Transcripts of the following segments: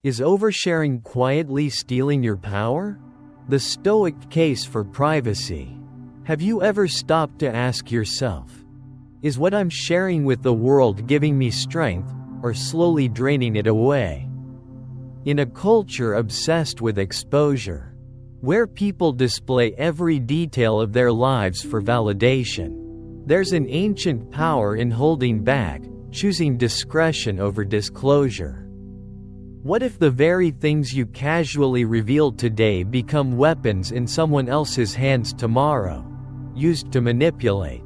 Is oversharing quietly stealing your power? The Stoic case for privacy. Have you ever stopped to ask yourself, is what I'm sharing with the world giving me strength, or slowly draining it away? In a culture obsessed with exposure, where people display every detail of their lives for validation, there's an ancient power in holding back, choosing discretion over disclosure. What if the very things you casually revealed today become weapons in someone else's hands tomorrow, used to manipulate,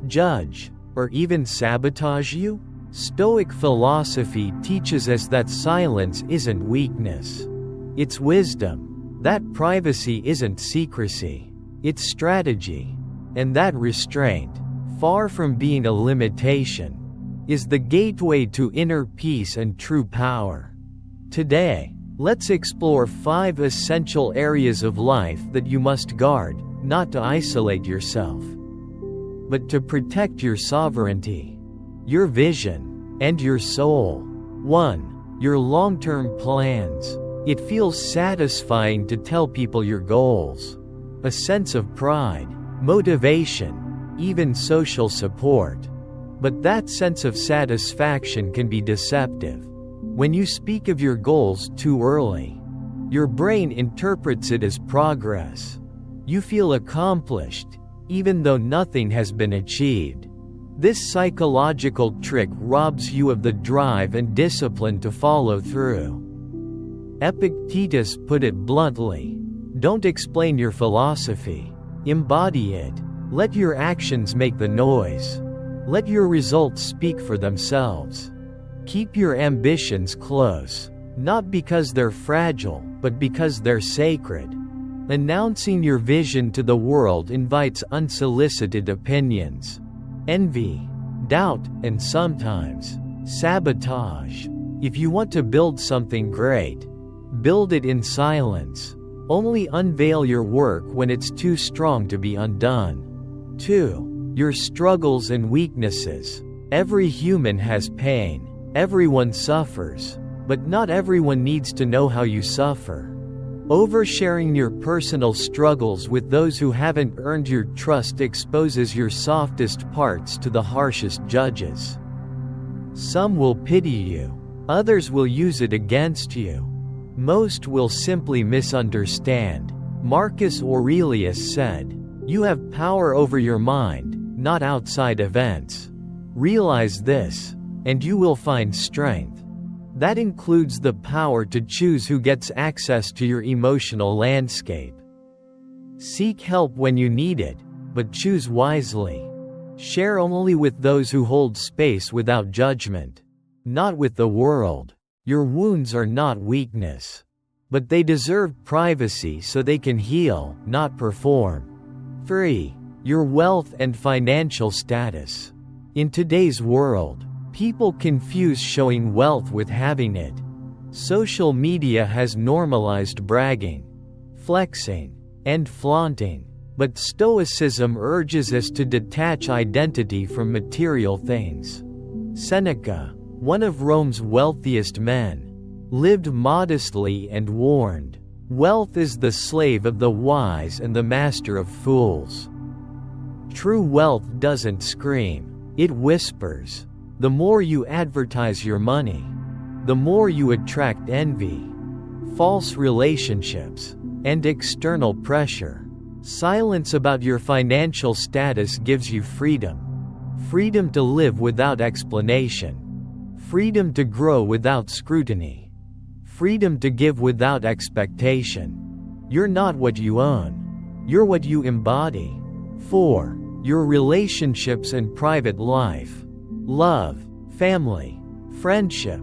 judge, or even sabotage you? Stoic philosophy teaches us that silence isn't weakness. It's wisdom. That privacy isn't secrecy. It's strategy. And that restraint, far from being a limitation, is the gateway to inner peace and true power. Today, let's explore 5 essential areas of life that you must guard, not to isolate yourself, but to protect your sovereignty, your vision, and your soul. 1. Your long-term plans. It feels satisfying to tell people your goals. A sense of pride, motivation, even social support. But that sense of satisfaction can be deceptive. When you speak of your goals too early, your brain interprets it as progress. You feel accomplished, even though nothing has been achieved. This psychological trick robs you of the drive and discipline to follow through. Epictetus put it bluntly: don't explain your philosophy, embody it. Let your actions make the noise. Let your results speak for themselves. Keep your ambitions close, not because they're fragile, but because they're sacred. Announcing your vision to the world invites unsolicited opinions, envy, doubt, and sometimes sabotage. If you want to build something great, build it in silence. Only unveil your work when it's too strong to be undone. 2. Your struggles and weaknesses. Every human has pain. Everyone suffers. But not everyone needs to know how you suffer. Oversharing your personal struggles with those who haven't earned your trust exposes your softest parts to the harshest judges. Some will pity you. Others will use it against you. Most will simply misunderstand. Marcus Aurelius said, "You have power over your mind, not outside events. Realize this, and you will find strength." That includes the power to choose who gets access to your emotional landscape. Seek help when you need it, but choose wisely. Share only with those who hold space without judgment, not with the world. Your wounds are not weakness, but they deserve privacy so they can heal, not perform. 3. Your wealth and financial status. In today's world, people confuse showing wealth with having it. Social media has normalized bragging, flexing, and flaunting, but Stoicism urges us to detach identity from material things. Seneca, one of Rome's wealthiest men, lived modestly and warned, "Wealth is the slave of the wise and the master of fools." True wealth doesn't scream, it whispers. The more you advertise your money, the more you attract envy, false relationships, and external pressure. Silence about your financial status gives you freedom. Freedom to live without explanation. Freedom to grow without scrutiny. Freedom to give without expectation. You're not what you own. You're what you embody. 4. Your relationships and private life. Love, family, friendship.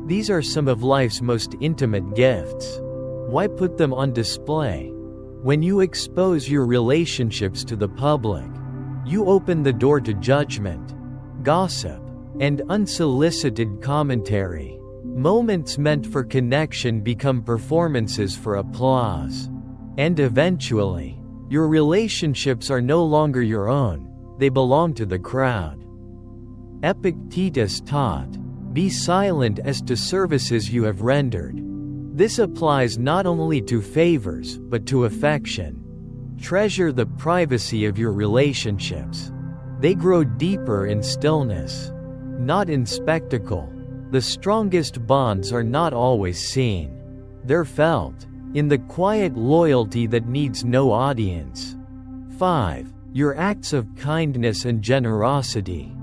These are some of life's most intimate gifts. Why put them on display? When you expose your relationships to the public, you open the door to judgment, gossip, and unsolicited commentary. Moments meant for connection become performances for applause. And eventually, your relationships are no longer your own, they belong to the crowd. Epictetus taught, Be silent as to services you have rendered. This applies not only to favors, but to affection. Treasure the privacy of your relationships. They grow deeper in stillness, not in spectacle. The strongest bonds are not always seen. They're felt, in the quiet loyalty that needs no audience. 5. Your acts of kindness and generosity.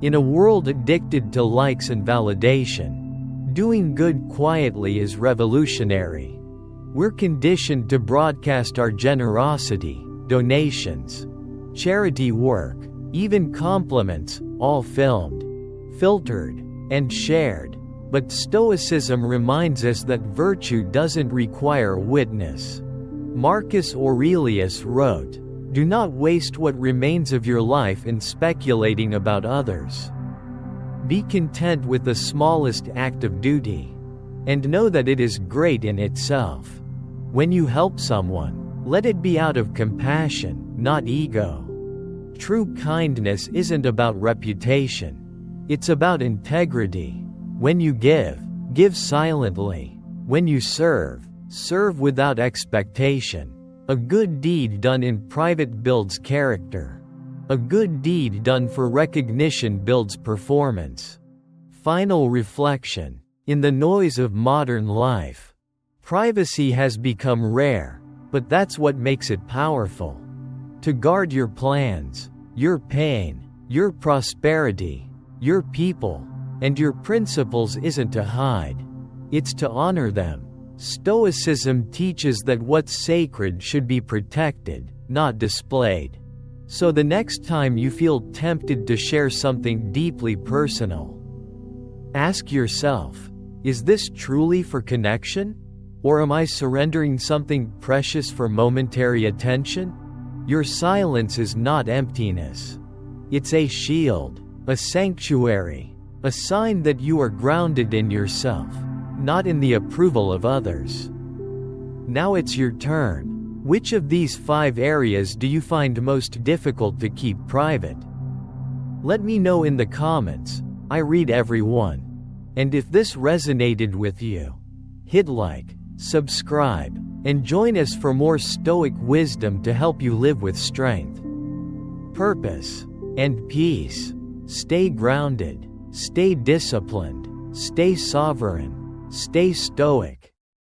In a world addicted to likes and validation, doing good quietly is revolutionary. We're conditioned to broadcast our generosity, donations, charity work, even compliments, all filmed, filtered, and shared. But Stoicism reminds us that virtue doesn't require witness. Marcus Aurelius wrote, "Do not waste what remains of your life in speculating about others. Be content with the smallest act of duty, and know that it is great in itself. When you help someone, let it be out of compassion, not ego." True kindness isn't about reputation. It's about integrity. When you give, give silently. When you serve, serve without expectation. A good deed done in private builds character. A good deed done for recognition builds performance. Final reflection. In the noise of modern life, privacy has become rare, but that's what makes it powerful. To guard your plans, your pain, your prosperity, your people, and your principles isn't to hide. It's to honor them. Stoicism teaches that what's sacred should be protected, not displayed. So the next time you feel tempted to share something deeply personal, ask yourself, is this truly for connection? Or am I surrendering something precious for momentary attention? Your silence is not emptiness. It's a shield, a sanctuary, a sign that you are grounded in yourself, not in the approval of others. Now it's your turn. Which of these 5 areas do you find most difficult to keep private? Let me know in the comments. I read every one. And if this resonated with you, hit like, subscribe, and join us for more Stoic wisdom to help you live with strength, purpose, and peace. Stay grounded, stay disciplined, stay sovereign, stay stoic.